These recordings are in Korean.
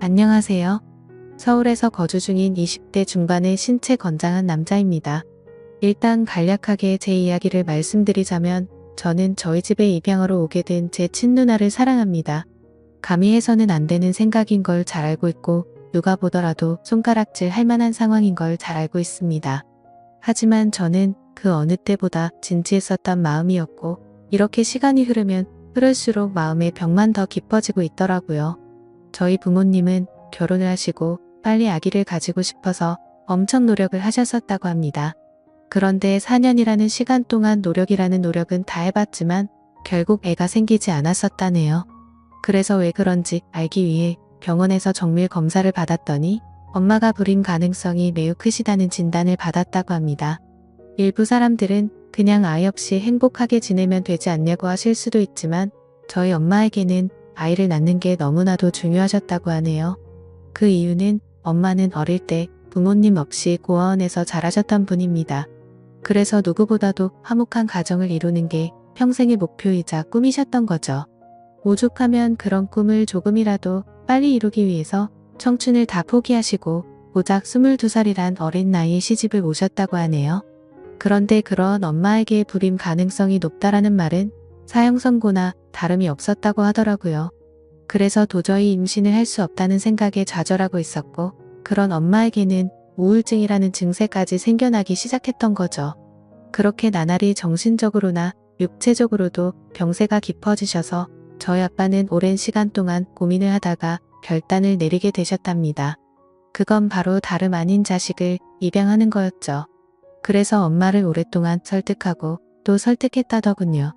안녕하세요. 서울에서 거주 중인 20대 중반의 신체 건장한 남자입니다. 일단 간략하게 제 이야기를 말씀드리자면 저는 저희 집에 입양하러 오게 된 제 친누나를 사랑합니다. 감히 해서는 안 되는 생각인 걸 잘 알고 있고 누가 보더라도 손가락질 할 만한 상황인 걸 잘 알고 있습니다. 하지만 저는 그 어느 때보다 진지했었던 마음이었고 이렇게 시간이 흐르면 흐를수록 마음의 벽만 더 깊어지고 있더라고요. 저희 부모님은 결혼을 하시고 빨리 아기를 가지고 싶어서 엄청 노력을 하셨었다고 합니다. 그런데 4년이라는 시간 동안 노력이라는 노력은 다 해봤지만 결국 애가 생기지 않았었다네요. 그래서 왜 그런지 알기 위해 병원에서 정밀 검사를 받았더니 엄마가 불임 가능성이 매우 크시다는 진단을 받았다고 합니다. 일부 사람들은 그냥 아이 없이 행복하게 지내면 되지 않냐고 하실 수도 있지만 저희 엄마에게는 아이를 낳는 게 너무나도 중요하셨다고 하네요. 그 이유는 엄마는 어릴 때 부모님 없이 고아원에서 자라셨던 분입니다. 그래서 누구보다도 화목한 가정을 이루는 게 평생의 목표이자 꿈이셨던 거죠. 오죽하면 그런 꿈을 조금이라도 빨리 이루기 위해서 청춘을 다 포기하시고 고작 22살이란 어린 나이에 시집을 오셨다고 하네요. 그런데 그런 엄마에게 불임 가능성이 높다라는 말은 사형 선고나 다름이 없었다고 하더라고요. 그래서 도저히 임신을 할 수 없다는 생각에 좌절하고 있었고 그런 엄마에게는 우울증이라는 증세까지 생겨나기 시작했던 거죠. 그렇게 나날이 정신적으로나 육체적으로도 병세가 깊어지셔서 저희 아빠는 오랜 시간 동안 고민을 하다가 결단을 내리게 되셨답니다. 그건 바로 다름 아닌 자식을 입양하는 거였죠. 그래서 엄마를 오랫동안 설득하고 또 설득했다더군요.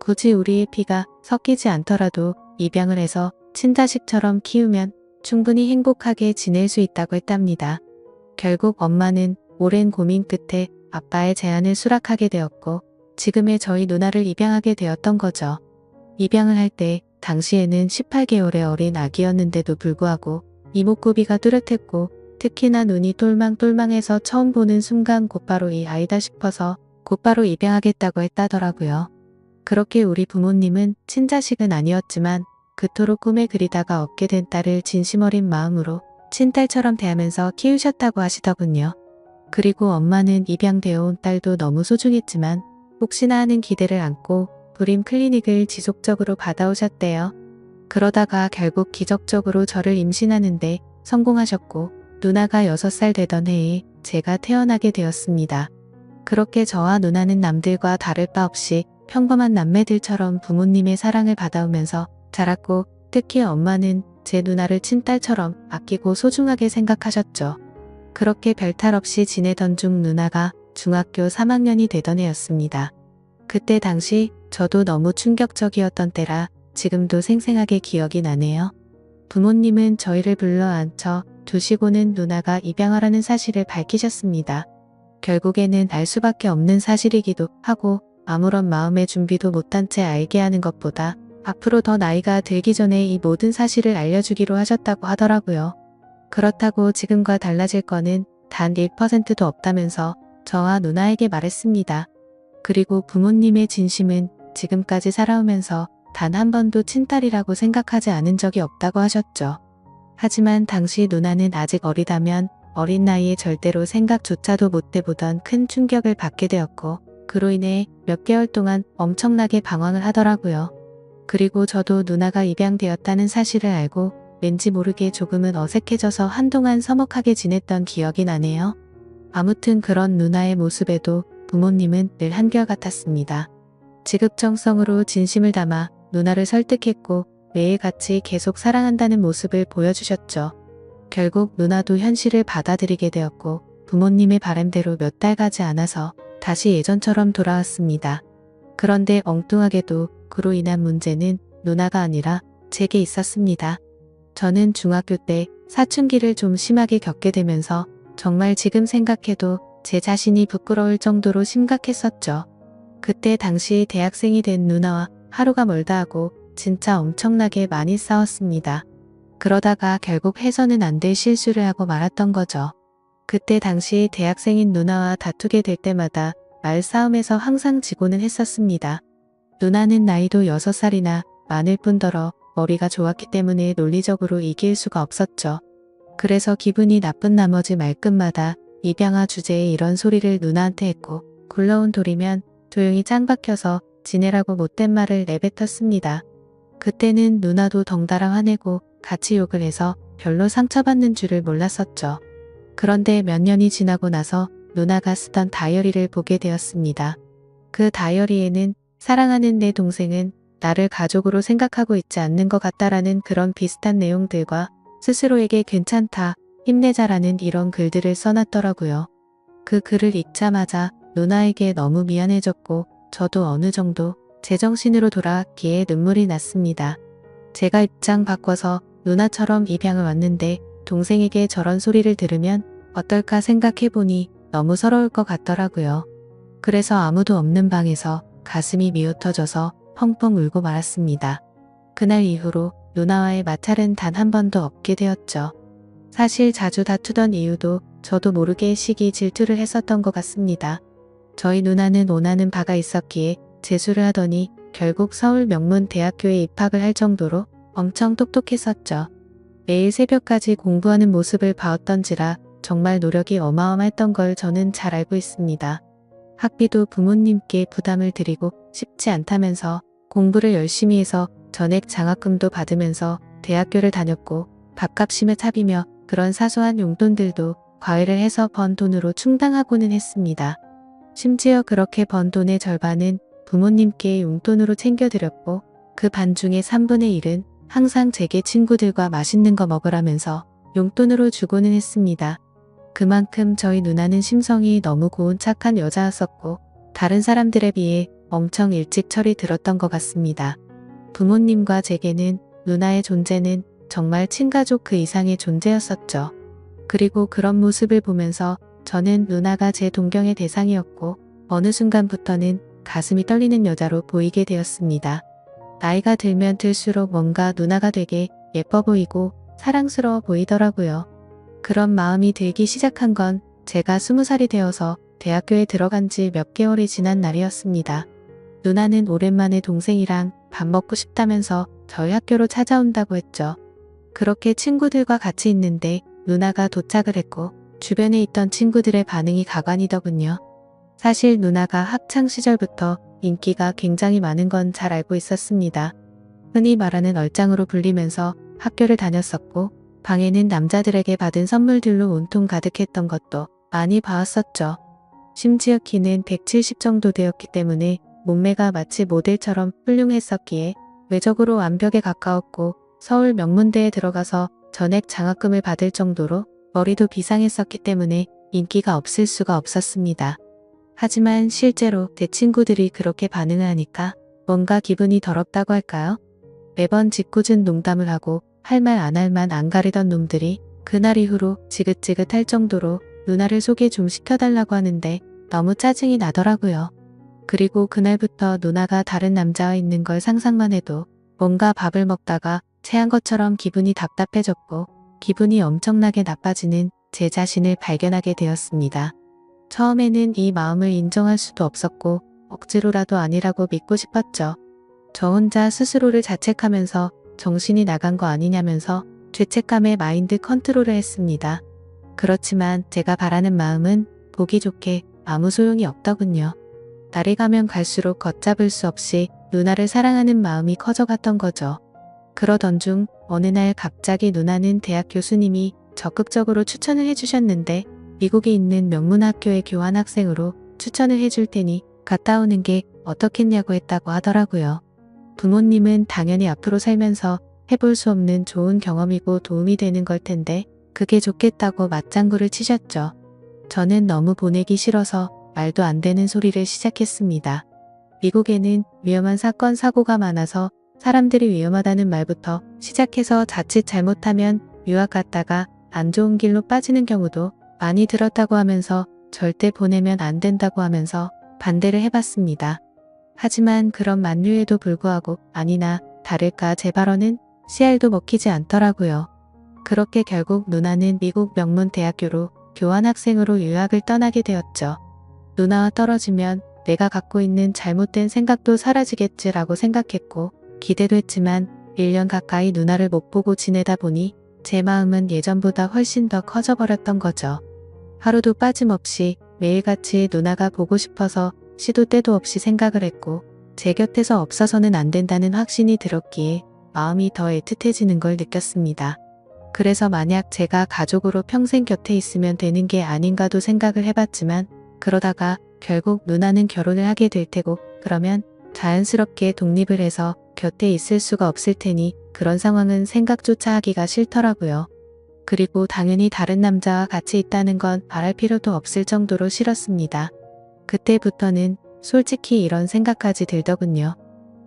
굳이 우리의 피가 섞이지 않더라도 입양을 해서 친자식처럼 키우면 충분히 행복하게 지낼 수 있다고 했답니다. 결국 엄마는 오랜 고민 끝에 아빠의 제안을 수락하게 되었고 지금의 저희 누나를 입양하게 되었던 거죠. 입양을 할 때 당시에는 18개월의 어린 아기였는데도 불구하고 이목구비가 뚜렷했고 특히나 눈이 똘망똘망해서 처음 보는 순간 곧바로 이 아이다 싶어서 곧바로 입양하겠다고 했다더라고요. 그렇게 우리 부모님은 친자식은 아니었지만 그토록 꿈에 그리다가 얻게 된 딸을 진심 어린 마음으로 친딸처럼 대하면서 키우셨다고 하시더군요. 그리고 엄마는 입양되어 온 딸도 너무 소중했지만 혹시나 하는 기대를 안고 불임 클리닉을 지속적으로 받아오셨대요. 그러다가 결국 기적적으로 저를 임신하는데 성공하셨고 누나가 6살 되던 해에 제가 태어나게 되었습니다. 그렇게 저와 누나는 남들과 다를 바 없이 평범한 남매들처럼 부모님의 사랑을 받아오면서 자랐고 특히 엄마는 제 누나를 친딸처럼 아끼고 소중하게 생각하셨죠. 그렇게 별탈 없이 지내던 중 누나가 중학교 3학년이 되던 해였습니다. 그때 당시 저도 너무 충격적이었던 때라 지금도 생생하게 기억이 나네요. 부모님은 저희를 불러 앉혀 두시고는 누나가 입양하라는 사실을 밝히셨습니다. 결국에는 알 수밖에 없는 사실이기도 하고 아무런 마음의 준비도 못한 채 알게 하는 것보다 앞으로 더 나이가 들기 전에 이 모든 사실을 알려주기로 하셨다고 하더라고요. 그렇다고 지금과 달라질 거는 단 1%도 없다면서 저와 누나에게 말했습니다. 그리고 부모님의 진심은 지금까지 살아오면서 단 한 번도 친딸이라고 생각하지 않은 적이 없다고 하셨죠. 하지만 당시 누나는 아직 어리다면 어린 나이에 절대로 생각조차도 못 해보던 큰 충격을 받게 되었고 그로 인해 몇 개월 동안 엄청나게 방황을 하더라고요. 그리고 저도 누나가 입양되었다는 사실을 알고 왠지 모르게 조금은 어색해져서 한동안 서먹하게 지냈던 기억이 나네요. 아무튼 그런 누나의 모습에도 부모님은 늘 한결같았습니다. 지극정성으로 진심을 담아 누나를 설득했고 매일같이 계속 사랑한다는 모습을 보여주셨죠. 결국 누나도 현실을 받아들이게 되었고 부모님의 바람대로 몇 달 가지 않아서 다시 예전처럼 돌아왔습니다. 그런데 엉뚱하게도 그로 인한 문제는 누나가 아니라 제게 있었습니다. 저는 중학교 때 사춘기를 좀 심하게 겪게 되면서 정말 지금 생각해도 제 자신이 부끄러울 정도로 심각했었죠. 그때 당시 대학생이 된 누나와 하루가 멀다 하고 진짜 엄청나게 많이 싸웠습니다. 그러다가 결국 해서는 안 될 실수를 하고 말았던 거죠. 그때 당시 대학생인 누나와 다투게 될 때마다 말싸움에서 항상 지고는 했었습니다. 누나는 나이도 6살이나 많을 뿐더러 머리가 좋았기 때문에 논리적으로 이길 수가 없었죠. 그래서 기분이 나쁜 나머지 말끝마다 입양아 주제에 이런 소리를 누나한테 했고 굴러온 돌이면 조용히 짱 박혀서 지내라고 못된 말을 내뱉었습니다. 그때는 누나도 덩달아 화내고 같이 욕을 해서 별로 상처받는 줄을 몰랐었죠. 그런데 몇 년이 지나고 나서 누나가 쓰던 다이어리를 보게 되었습니다. 그 다이어리에는 사랑하는 내 동생은 나를 가족으로 생각하고 있지 않는 것 같다라는 그런 비슷한 내용들과 스스로에게 괜찮다, 힘내자라는 이런 글들을 써놨더라고요. 그 글을 읽자마자 누나에게 너무 미안해졌고 저도 어느 정도 제정신으로 돌아왔기에 눈물이 났습니다. 제가 입장 바꿔서 누나처럼 입양을 왔는데 동생에게 저런 소리를 들으면 어떨까 생각해보니 너무 서러울 것 같더라고요. 그래서 아무도 없는 방에서 가슴이 미어터져서 펑펑 울고 말았습니다. 그날 이후로 누나와의 마찰은 단 한 번도 없게 되었죠. 사실 자주 다투던 이유도 저도 모르게 시기 질투를 했었던 것 같습니다. 저희 누나는 원하는 바가 있었기에 재수를 하더니 결국 서울 명문대학교에 입학을 할 정도로 엄청 똑똑했었죠. 매일 새벽까지 공부하는 모습을 봐왔던지라 정말 노력이 어마어마했던 걸 저는 잘 알고 있습니다. 학비도 부모님께 부담을 드리고 싶지 않다면서 공부를 열심히 해서 전액 장학금도 받으면서 대학교를 다녔고 밥값이며 탑이며 그런 사소한 용돈들도 과외를 해서 번 돈으로 충당하고는 했습니다. 심지어 그렇게 번 돈의 절반은 부모님께 용돈으로 챙겨드렸고 그 반중의 3분의 1은 항상 제게 친구들과 맛있는 거 먹으라면서 용돈으로 주고는 했습니다. 그만큼 저희 누나는 심성이 너무 고운 착한 여자였었고 다른 사람들에 비해 엄청 일찍 철이 들었던 것 같습니다. 부모님과 제게는 누나의 존재는 정말 친가족 그 이상의 존재였었죠. 그리고 그런 모습을 보면서 저는 누나가 제 동경의 대상이었고 어느 순간부터는 가슴이 떨리는 여자로 보이게 되었습니다. 나이가 들면 들수록 뭔가 누나가 되게 예뻐 보이고 사랑스러워 보이더라고요. 그런 마음이 들기 시작한 건 제가 20살이 되어서 대학교에 들어간 지 몇 개월이 지난 날이었습니다. 누나는 오랜만에 동생이랑 밥 먹고 싶다면서 저희 학교로 찾아온다고 했죠. 그렇게 친구들과 같이 있는데 누나가 도착을 했고 주변에 있던 친구들의 반응이 가관이더군요. 사실 누나가 학창 시절부터 인기가 굉장히 많은 건 잘 알고 있었습니다. 흔히 말하는 얼짱으로 불리면서 학교를 다녔었고 방에는 남자들에게 받은 선물들로 온통 가득했던 것도 많이 봐왔었죠. 심지어 키는 170 정도 되었기 때문에 몸매가 마치 모델처럼 훌륭했었기에 외적으로 완벽에 가까웠고 서울 명문대에 들어가서 전액 장학금을 받을 정도로 머리도 비상했었기 때문에 인기가 없을 수가 없었습니다. 하지만 실제로 제 친구들이 그렇게 반응을 하니까 뭔가 기분이 더럽다고 할까요? 매번 짓궂은 농담을 하고 할 말 안 할 만 안 가리던 놈들이 그날 이후로 지긋지긋할 정도로 누나를 소개 좀 시켜달라고 하는데 너무 짜증이 나더라고요. 그리고 그날부터 누나가 다른 남자와 있는 걸 상상만 해도 뭔가 밥을 먹다가 체한 것처럼 기분이 답답해졌고 기분이 엄청나게 나빠지는 제 자신을 발견하게 되었습니다. 처음에는 이 마음을 인정할 수도 없었고 억지로라도 아니라고 믿고 싶었죠. 저 혼자 스스로를 자책하면서 정신이 나간 거 아니냐면서 죄책감에 마인드 컨트롤을 했습니다. 그렇지만 제가 바라는 마음은 보기 좋게 아무 소용이 없더군요. 날이 가면 갈수록 걷잡을 수 없이 누나를 사랑하는 마음이 커져갔던 거죠. 그러던 중 어느 날 갑자기 누나는 대학 교수님이 적극적으로 추천을 해주셨는데 미국에 있는 명문학교의 교환학생으로 추천을 해줄 테니 갔다 오는 게 어떻겠냐고 했다고 하더라고요. 부모님은 당연히 앞으로 살면서 해볼 수 없는 좋은 경험이고 도움이 되는 걸 텐데 그게 좋겠다고 맞장구를 치셨죠. 저는 너무 보내기 싫어서 말도 안 되는 소리를 시작했습니다. 미국에는 위험한 사건 사고가 많아서 사람들이 위험하다는 말부터 시작해서 자칫 잘못하면 유학 갔다가 안 좋은 길로 빠지는 경우도 많이 들었다고 하면서 절대 보내면 안 된다고 하면서 반대를 해봤습니다. 하지만 그런 만류에도 불구하고 아니나 다를까 제 발언은 씨알도 먹히지 않더라고요. 그렇게 결국 누나는 미국 명문대학교로 교환학생으로 유학을 떠나게 되었죠. 누나와 떨어지면 내가 갖고 있는 잘못된 생각도 사라지겠지라고 생각했고 기대도 했지만 1년 가까이 누나를 못 보고 지내다 보니 제 마음은 예전보다 훨씬 더 커져버렸던 거죠. 하루도 빠짐없이 매일같이 누나가 보고 싶어서 시도 때도 없이 생각을 했고 제 곁에서 없어서는 안 된다는 확신이 들었기에 마음이 더 애틋해지는 걸 느꼈습니다. 그래서 만약 제가 가족으로 평생 곁에 있으면 되는 게 아닌가도 생각을 해봤지만 그러다가 결국 누나는 결혼을 하게 될 테고 그러면 자연스럽게 독립을 해서 곁에 있을 수가 없을 테니 그런 상황은 생각조차 하기가 싫더라고요. 그리고 당연히 다른 남자와 같이 있다는 건 말할 필요도 없을 정도로 싫었습니다. 그때부터는 솔직히 이런 생각까지 들더군요.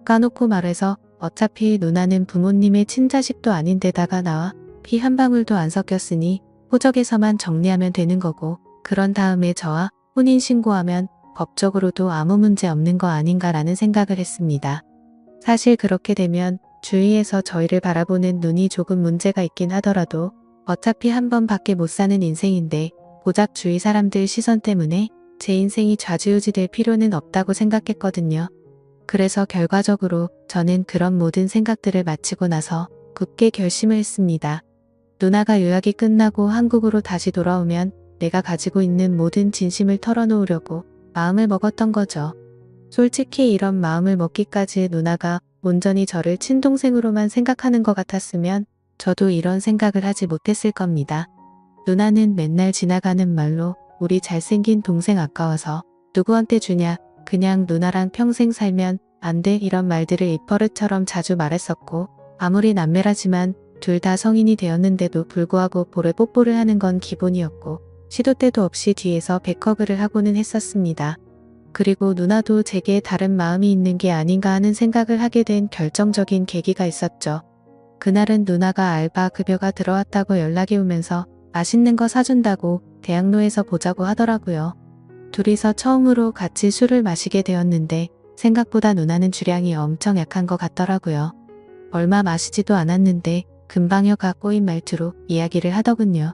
까놓고 말해서 어차피 누나는 부모님의 친자식도 아닌데다가 나와 피 한 방울도 안 섞였으니 호적에서만 정리하면 되는 거고 그런 다음에 저와 혼인신고하면 법적으로도 아무 문제 없는 거 아닌가라는 생각을 했습니다. 사실 그렇게 되면 주위에서 저희를 바라보는 눈이 조금 문제가 있긴 하더라도 어차피 한 번밖에 못 사는 인생인데 고작 주위 사람들 시선 때문에 제 인생이 좌지우지될 필요는 없다고 생각했거든요. 그래서 결과적으로 저는 그런 모든 생각들을 마치고 나서 굳게 결심을 했습니다. 누나가 유학이 끝나고 한국으로 다시 돌아오면 내가 가지고 있는 모든 진심을 털어놓으려고 마음을 먹었던 거죠. 솔직히 이런 마음을 먹기까지 누나가 온전히 저를 친동생으로만 생각하는 것 같았으면 저도 이런 생각을 하지 못했을 겁니다. 누나는 맨날 지나가는 말로 우리 잘생긴 동생 아까워서 누구한테 주냐, 그냥 누나랑 평생 살면 안 돼 이런 말들을 입버릇처럼 자주 말했었고 아무리 남매라지만 둘 다 성인이 되었는데도 불구하고 볼에 뽀뽀를 하는 건 기본이었고 시도 때도 없이 뒤에서 백허그를 하고는 했었습니다. 그리고 누나도 제게 다른 마음이 있는 게 아닌가 하는 생각을 하게 된 결정적인 계기가 있었죠. 그날은 누나가 알바 급여가 들어왔다고 연락이 오면서 맛있는 거 사준다고 대학로에서 보자고 하더라고요. 둘이서 처음으로 같이 술을 마시게 되었는데 생각보다 누나는 주량이 엄청 약한 것 같더라고요. 얼마 마시지도 않았는데 금방여가 꼬인 말투로 이야기를 하더군요.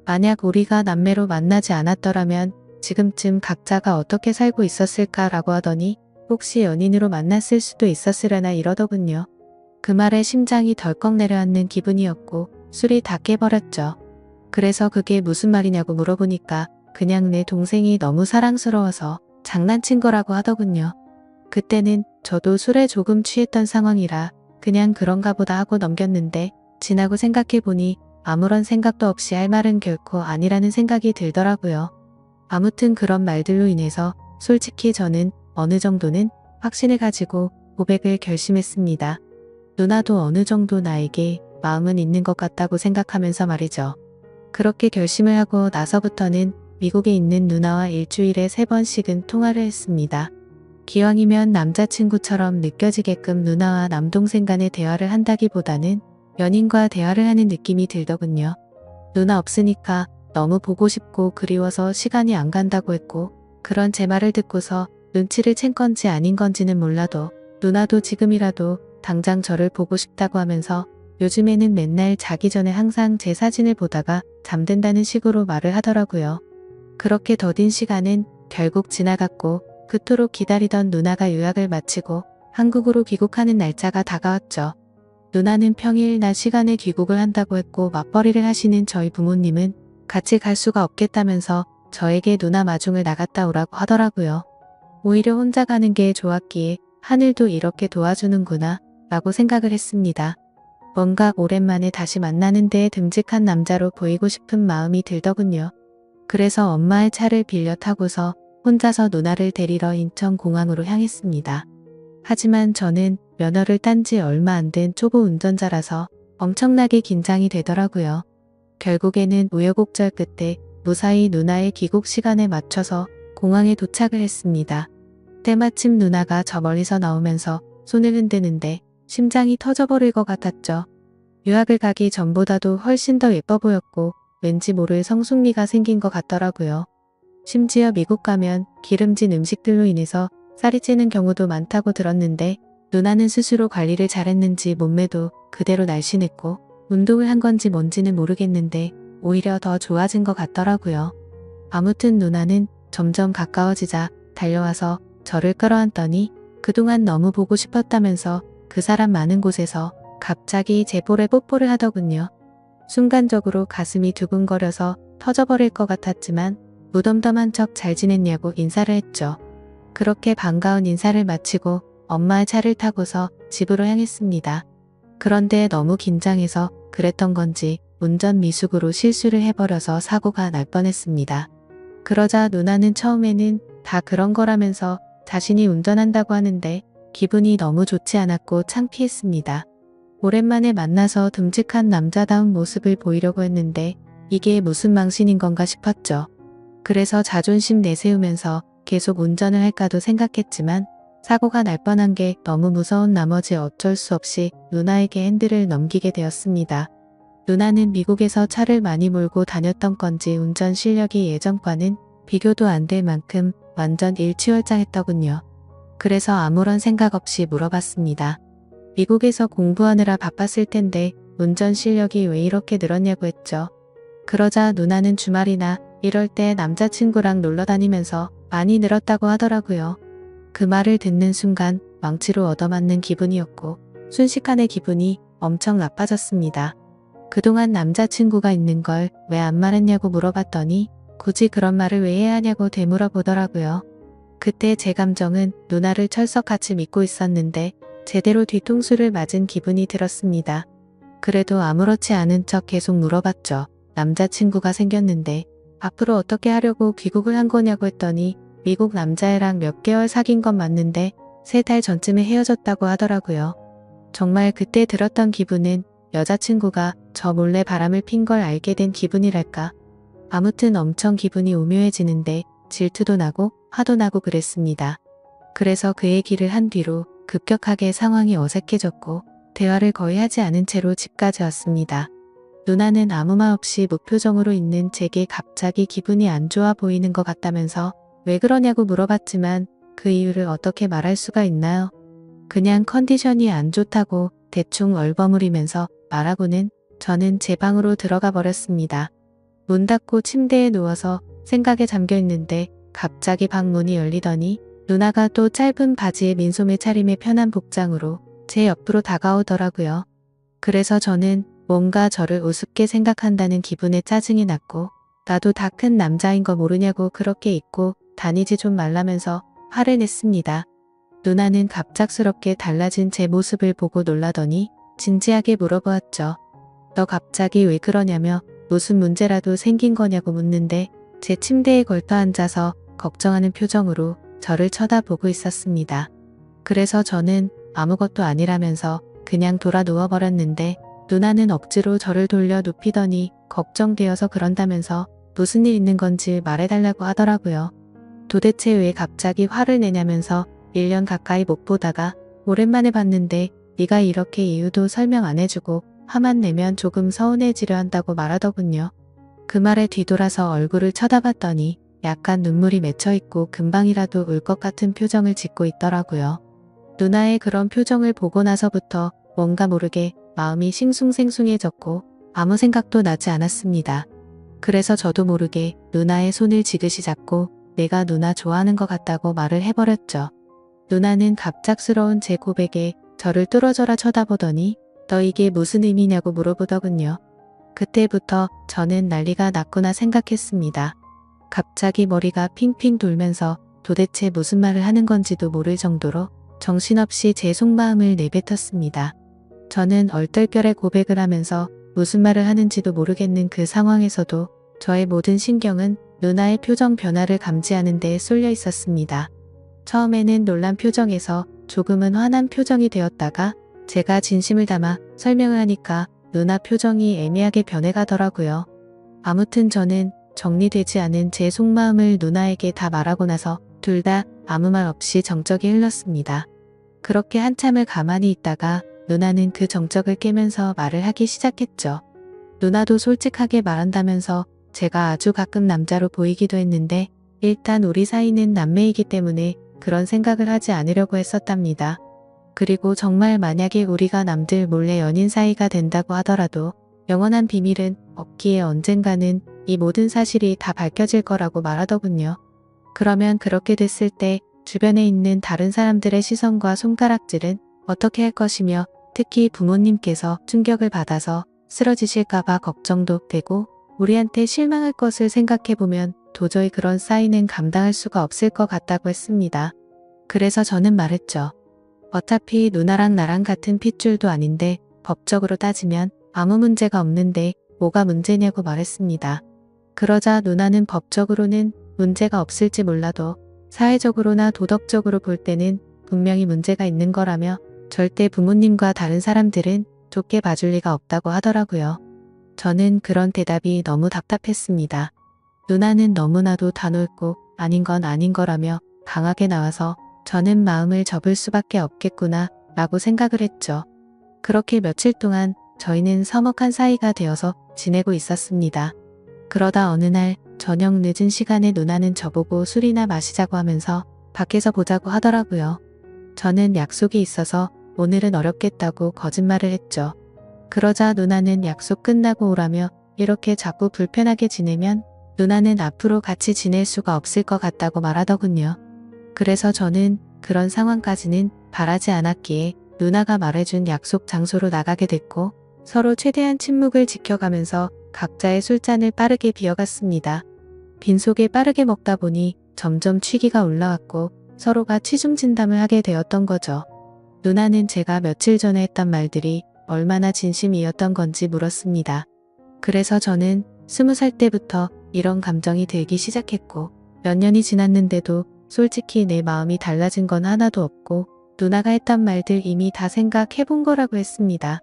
만약 우리가 남매로 만나지 않았더라면 지금쯤 각자가 어떻게 살고 있었을까라고 하더니 혹시 연인으로 만났을 수도 있었으려나 이러더군요. 그 말에 심장이 덜컥 내려앉는 기분이었고 술이 다 깨버렸죠. 그래서 그게 무슨 말이냐고 물어보니까 그냥 내 동생이 너무 사랑스러워서 장난친 거라고 하더군요. 그때는 저도 술에 조금 취했던 상황이라 그냥 그런가 보다 하고 넘겼는데 지나고 생각해보니 아무런 생각도 없이 할 말은 결코 아니라는 생각이 들더라고요. 아무튼 그런 말들로 인해서 솔직히 저는 어느 정도는 확신을 가지고 고백을 결심했습니다. 누나도 어느 정도 나에게 마음은 있는 것 같다고 생각하면서 말이죠. 그렇게 결심을 하고 나서부터는 미국에 있는 누나와 일주일에 3번씩은 통화를 했습니다. 기왕이면 남자친구처럼 느껴지게끔 누나와 남동생 간의 대화를 한다기보다는 연인과 대화를 하는 느낌이 들더군요. 누나 없으니까 너무 보고 싶고 그리워서 시간이 안 간다고 했고 그런 제 말을 듣고서 눈치를 챈 건지 아닌 건지는 몰라도 누나도 지금이라도 당장 저를 보고 싶다고 하면서 요즘에는 맨날 자기 전에 항상 제 사진을 보다가 잠든다는 식으로 말을 하더라고요. 그렇게 더딘 시간은 결국 지나갔고 그토록 기다리던 누나가 유학을 마치고 한국으로 귀국하는 날짜가 다가왔죠. 누나는 평일 낮 시간에 귀국을 한다고 했고 맞벌이를 하시는 저희 부모님은 같이 갈 수가 없겠다면서 저에게 누나 마중을 나갔다 오라고 하더라고요. 오히려 혼자 가는 게 좋았기에 하늘도 이렇게 도와주는구나 라고 생각을 했습니다. 뭔가 오랜만에 다시 만나는 데에 듬직한 남자로 보이고 싶은 마음이 들더군요. 그래서 엄마의 차를 빌려 타고서 혼자서 누나를 데리러 인천공항으로 향했습니다. 하지만 저는 면허를 딴 지 얼마 안 된 초보 운전자라서 엄청나게 긴장이 되더라고요. 결국에는 우여곡절 끝에 무사히 누나의 귀국 시간에 맞춰서 공항에 도착을 했습니다. 때마침 누나가 저 멀리서 나오면서 손을 흔드는데 심장이 터져버릴 것 같았죠. 유학을 가기 전보다도 훨씬 더 예뻐 보였고 왠지 모를 성숙미가 생긴 것 같더라고요. 심지어 미국 가면 기름진 음식들로 인해서 살이 찌는 경우도 많다고 들었는데 누나는 스스로 관리를 잘했는지 몸매도 그대로 날씬했고 운동을 한 건지 뭔지는 모르겠는데 오히려 더 좋아진 것 같더라고요. 아무튼 누나는 점점 가까워지자 달려와서 저를 끌어안더니 그동안 너무 보고 싶었다면서 그 사람 많은 곳에서 갑자기 제 볼에 뽀뽀를 하더군요. 순간적으로 가슴이 두근거려서 터져버릴 것 같았지만 무덤덤한 척 잘 지냈냐고 인사를 했죠. 그렇게 반가운 인사를 마치고 엄마의 차를 타고서 집으로 향했습니다. 그런데 너무 긴장해서 그랬던 건지 운전 미숙으로 실수를 해버려서 사고가 날 뻔했습니다. 그러자 누나는 처음에는 다 그런 거라면서 자신이 운전한다고 하는데 기분이 너무 좋지 않았고 창피했습니다. 오랜만에 만나서 듬직한 남자다운 모습을 보이려고 했는데 이게 무슨 망신인 건가 싶었죠. 그래서 자존심 내세우면서 계속 운전을 할까도 생각했지만 사고가 날 뻔한 게 너무 무서운 나머지 어쩔 수 없이 누나에게 핸들을 넘기게 되었습니다. 누나는 미국에서 차를 많이 몰고 다녔던 건지 운전 실력이 예전과는 비교도 안 될 만큼 완전 일취월장했더군요. 그래서 아무런 생각 없이 물어봤습니다. 미국에서 공부하느라 바빴을 텐데 운전 실력이 왜 이렇게 늘었냐고 했죠. 그러자 누나는 주말이나 이럴 때 남자친구랑 놀러 다니면서 많이 늘었다고 하더라고요. 그 말을 듣는 순간 망치로 얻어맞는 기분이었고 순식간에 기분이 엄청 나빠졌습니다. 그동안 남자친구가 있는 걸 왜 안 말했냐고 물어봤더니 굳이 그런 말을 왜 해야 하냐고 되물어보더라고요. 그때 제 감정은 누나를 철석같이 믿고 있었는데 제대로 뒤통수를 맞은 기분이 들었습니다. 그래도 아무렇지 않은 척 계속 물어봤죠. 남자친구가 생겼는데 앞으로 어떻게 하려고 귀국을 한 거냐고 했더니 미국 남자애랑 몇 개월 사귄 건 맞는데 3달 전쯤에 헤어졌다고 하더라고요. 정말 그때 들었던 기분은 여자친구가 저 몰래 바람을 핀 걸 알게 된 기분이랄까. 아무튼 엄청 기분이 오묘해지는데 질투도 나고 화도 나고 그랬습니다. 그래서 그 얘기를 한 뒤로 급격하게 상황이 어색해졌고 대화를 거의 하지 않은 채로 집까지 왔습니다. 누나는 아무 말 없이 무표정으로 있는 제게 갑자기 기분이 안 좋아 보이는 것 같다면서 왜 그러냐고 물어봤지만 그 이유를 어떻게 말할 수가 있나요? 그냥 컨디션이 안 좋다고 대충 얼버무리면서 말하고는 저는 제 방으로 들어가 버렸습니다. 문 닫고 침대에 누워서 생각에 잠겨 있는데 갑자기 방 문이 열리더니 누나가 또 짧은 바지에 민소매 차림의 편한 복장으로 제 옆으로 다가오더라고요. 그래서 저는 뭔가 저를 우습게 생각한다는 기분에 짜증이 났고 나도 다 큰 남자인 거 모르냐고 그렇게 입고 다니지 좀 말라면서 화를 냈습니다. 누나는 갑작스럽게 달라진 제 모습을 보고 놀라더니 진지하게 물어보았죠. 너 갑자기 왜 그러냐며 무슨 문제라도 생긴 거냐고 묻는데 제 침대에 걸터 앉아서 걱정하는 표정으로 저를 쳐다보고 있었습니다. 그래서 저는 아무것도 아니라면서 그냥 돌아 누워버렸는데 누나는 억지로 저를 돌려 눕히더니 걱정되어서 그런다면서 무슨 일 있는 건지 말해달라고 하더라고요. 도대체 왜 갑자기 화를 내냐면서 1년 가까이 못 보다가 오랜만에 봤는데 네가 이렇게 이유도 설명 안 해주고 화만 내면 조금 서운해지려 한다고 말하더군요. 그 말에 뒤돌아서 얼굴을 쳐다봤더니 약간 눈물이 맺혀있고 금방이라도 울 것 같은 표정을 짓고 있더라고요. 누나의 그런 표정을 보고 나서부터 뭔가 모르게 마음이 싱숭생숭해졌고 아무 생각도 나지 않았습니다. 그래서 저도 모르게 누나의 손을 지그시 잡고 내가 누나 좋아하는 것 같다고 말을 해버렸죠. 누나는 갑작스러운 제 고백에 저를 뚫어져라 쳐다보더니 너 이게 무슨 의미냐고 물어보더군요. 그때부터 저는 난리가 났구나 생각했습니다. 갑자기 머리가 핑핑 돌면서 도대체 무슨 말을 하는 건지도 모를 정도로 정신없이 제 속마음을 내뱉었습니다. 저는 얼떨결에 고백을 하면서 무슨 말을 하는지도 모르겠는 그 상황에서도 저의 모든 신경은 누나의 표정 변화를 감지하는 데 쏠려 있었습니다. 처음에는 놀란 표정에서 조금은 화난 표정이 되었다가 제가 진심을 담아 설명을 하니까 누나 표정이 애매하게 변해가더라고요. 아무튼 저는 정리되지 않은 제 속마음을 누나에게 다 말하고 나서 둘 다 아무 말 없이 정적이 흘렀습니다. 그렇게 한참을 가만히 있다가 누나는 그 정적을 깨면서 말을 하기 시작했죠. 누나도 솔직하게 말한다면서 제가 아주 가끔 남자로 보이기도 했는데 일단 우리 사이는 남매이기 때문에 그런 생각을 하지 않으려고 했었답니다. 그리고 정말 만약에 우리가 남들 몰래 연인 사이가 된다고 하더라도 영원한 비밀은 없기에 언젠가는 이 모든 사실이 다 밝혀질 거라고 말하더군요. 그러면 그렇게 됐을 때 주변에 있는 다른 사람들의 시선과 손가락질은 어떻게 할 것이며 특히 부모님께서 충격을 받아서 쓰러지실까봐 걱정도 되고 우리한테 실망할 것을 생각해보면 도저히 그런 사인은 감당할 수가 없을 것 같다고 했습니다. 그래서 저는 말했죠. 어차피 누나랑 나랑 같은 핏줄도 아닌데 법적으로 따지면 아무 문제가 없는데 뭐가 문제냐고 말했습니다. 그러자 누나는 법적으로는 문제가 없을지 몰라도 사회적으로나 도덕적으로 볼 때는 분명히 문제가 있는 거라며 절대 부모님과 다른 사람들은 좋게 봐줄 리가 없다고 하더라고요. 저는 그런 대답이 너무 답답했습니다. 누나는 너무나도 다 넓고 아닌 건 아닌 거라며 강하게 나와서 저는 마음을 접을 수밖에 없겠구나 라고 생각을 했죠. 그렇게 며칠 동안 저희는 서먹한 사이가 되어서 지내고 있었습니다. 그러다 어느 날 저녁 늦은 시간에 누나는 저보고 술이나 마시자고 하면서 밖에서 보자고 하더라고요. 저는 약속이 있어서 오늘은 어렵겠다고 거짓말을 했죠. 그러자 누나는 약속 끝나고 오라며 이렇게 자꾸 불편하게 지내면 누나는 앞으로 같이 지낼 수가 없을 것 같다고 말하더군요. 그래서 저는 그런 상황까지는 바라지 않았기에 누나가 말해준 약속 장소로 나가게 됐고 서로 최대한 침묵을 지켜가면서 각자의 술잔을 빠르게 비워갔습니다. 빈속에 빠르게 먹다 보니 점점 취기가 올라왔고 서로가 취중 진담을 하게 되었던 거죠. 누나는 제가 며칠 전에 했던 말들이 얼마나 진심이었던 건지 물었습니다. 그래서 저는 20살 때부터 이런 감정이 들기 시작했고 몇 년이 지났는데도 솔직히 내 마음이 달라진 건 하나도 없고 누나가 했던 말들 이미 다 생각해본 거라고 했습니다.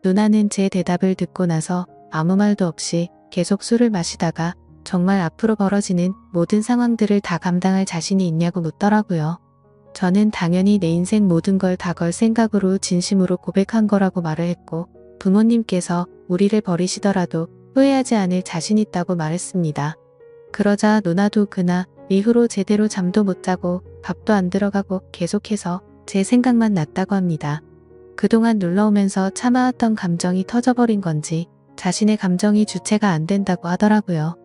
누나는 제 대답을 듣고 나서 아무 말도 없이 계속 술을 마시다가 정말 앞으로 벌어지는 모든 상황들을 다 감당할 자신이 있냐고 묻더라고요. 저는 당연히 내 인생 모든 걸 다 걸 생각으로 진심으로 고백한 거라고 말을 했고 부모님께서 우리를 버리시더라도 후회하지 않을 자신 있다고 말했습니다. 그러자 누나도 그날 이후로 제대로 잠도 못 자고 밥도 안 들어가고 계속해서 제 생각만 났다고 합니다. 그동안 눌러오면서 참아왔던 감정이 터져버린 건지 자신의 감정이 주체가 안 된다고 하더라고요.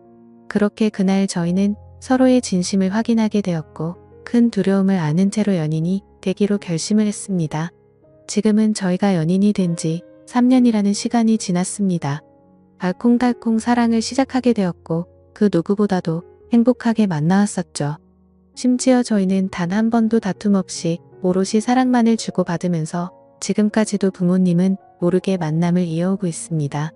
그렇게 그날 저희는 서로의 진심을 확인하게 되었고 큰 두려움을 아는 채로 연인이 되기로 결심을 했습니다. 지금은 저희가 연인이 된 지 3년이라는 시간이 지났습니다. 알콩달콩 사랑을 시작하게 되었고 그 누구보다도 행복하게 만나왔었죠. 심지어 저희는 단 한 번도 다툼 없이 오롯이 사랑만을 주고받으면서 지금까지도 부모님은 모르게 만남을 이어오고 있습니다.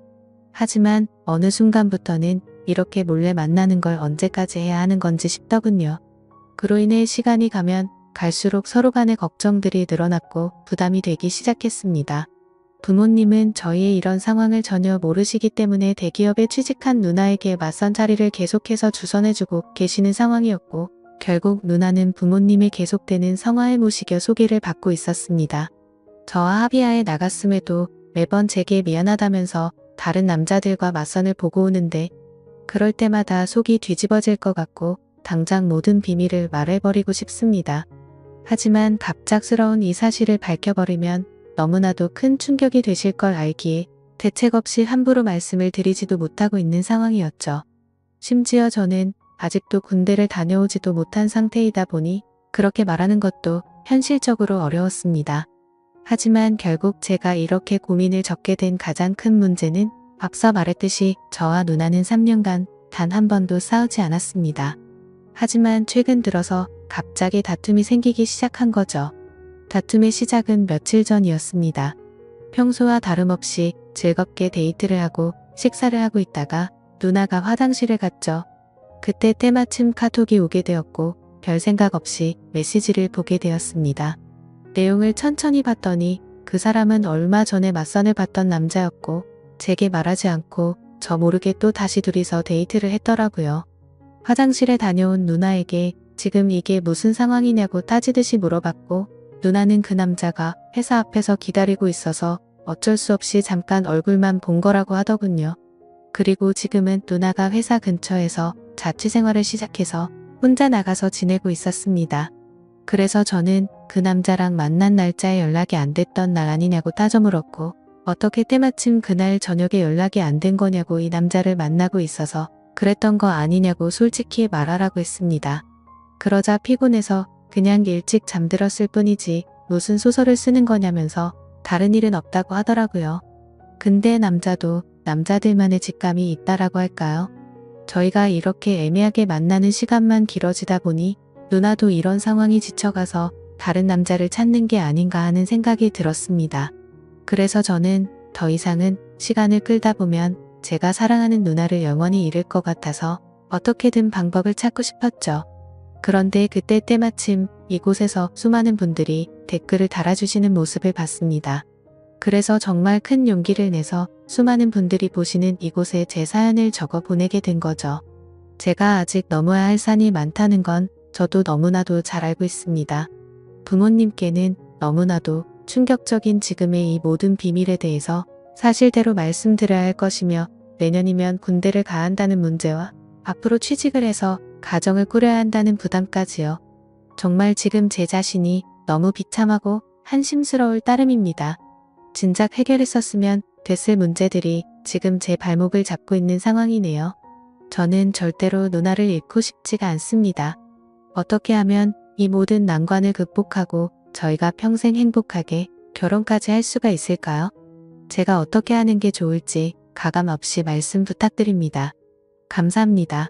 하지만 어느 순간부터는 이렇게 몰래 만나는 걸 언제까지 해야 하는 건지 싶더군요. 그로 인해 시간이 가면 갈수록 서로 간의 걱정들이 늘어났고 부담이 되기 시작했습니다. 부모님은 저희의 이런 상황을 전혀 모르시기 때문에 대기업에 취직한 누나에게 맞선 자리를 계속해서 주선해주고 계시는 상황이었고 결국 누나는 부모님의 계속되는 성화에 모시겨 소개를 받고 있었습니다. 저와 합의하에 나갔음에도 매번 제게 미안하다면서 다른 남자들과 맞선을 보고 오는데 그럴 때마다 속이 뒤집어질 것 같고 당장 모든 비밀을 말해버리고 싶습니다. 하지만 갑작스러운 이 사실을 밝혀버리면 너무나도 큰 충격이 되실 걸 알기에 대책 없이 함부로 말씀을 드리지도 못하고 있는 상황이었죠. 심지어 저는 아직도 군대를 다녀오지도 못한 상태이다 보니 그렇게 말하는 것도 현실적으로 어려웠습니다. 하지만 결국 제가 이렇게 고민을 적게 된 가장 큰 문제는 앞서 말했듯이 저와 누나는 3년간 단 한 번도 싸우지 않았습니다. 하지만 최근 들어서 갑자기 다툼이 생기기 시작한 거죠. 다툼의 시작은 며칠 전이었습니다. 평소와 다름없이 즐겁게 데이트를 하고 식사를 하고 있다가 누나가 화장실을 갔죠. 그때 때마침 카톡이 오게 되었고 별 생각 없이 메시지를 보게 되었습니다. 내용을 천천히 봤더니 그 사람은 얼마 전에 맞선을 봤던 남자였고 제게 말하지 않고 저 모르게 또 다시 둘이서 데이트를 했더라고요. 화장실에 다녀온 누나에게 지금 이게 무슨 상황이냐고 따지듯이 물어봤고 누나는 그 남자가 회사 앞에서 기다리고 있어서 어쩔 수 없이 잠깐 얼굴만 본 거라고 하더군요. 그리고 지금은 누나가 회사 근처에서 자취생활을 시작해서 혼자 나가서 지내고 있었습니다. 그래서 저는 그 남자랑 만난 날짜에 연락이 안 됐던 날 아니냐고 따져 물었고 어떻게 때마침 그날 저녁에 연락이 안 된 거냐고 이 남자를 만나고 있어서 그랬던 거 아니냐고 솔직히 말하라고 했습니다. 그러자 피곤해서 그냥 일찍 잠들었을 뿐이지 무슨 소설을 쓰는 거냐면서 다른 일은 없다고 하더라고요. 근데 남자도 남자들만의 직감이 있다라고 할까요? 저희가 이렇게 애매하게 만나는 시간만 길어지다 보니 누나도 이런 상황이 지쳐가서 다른 남자를 찾는 게 아닌가 하는 생각이 들었습니다. 그래서 저는 더 이상은 시간을 끌다 보면 제가 사랑하는 누나를 영원히 잃을 것 같아서 어떻게든 방법을 찾고 싶었죠. 그런데 그때 때마침 이곳에서 수많은 분들이 댓글을 달아주시는 모습을 봤습니다. 그래서 정말 큰 용기를 내서 수많은 분들이 보시는 이곳에 제 사연을 적어 보내게 된 거죠. 제가 아직 넘어야 할 산이 많다는 건 저도 너무나도 잘 알고 있습니다. 부모님께는 너무나도 충격적인 지금의 이 모든 비밀에 대해서 사실대로 말씀드려야 할 것이며 내년이면 군대를 가야 한다는 문제와 앞으로 취직을 해서 가정을 꾸려야 한다는 부담까지요. 정말 지금 제 자신이 너무 비참하고 한심스러울 따름입니다. 진작 해결했었으면 됐을 문제들이 지금 제 발목을 잡고 있는 상황이네요. 저는 절대로 누나를 잃고 싶지가 않습니다. 어떻게 하면 이 모든 난관을 극복하고 저희가 평생 행복하게 결혼까지 할 수가 있을까요? 제가 어떻게 하는 게 좋을지 가감 없이 말씀 부탁드립니다. 감사합니다.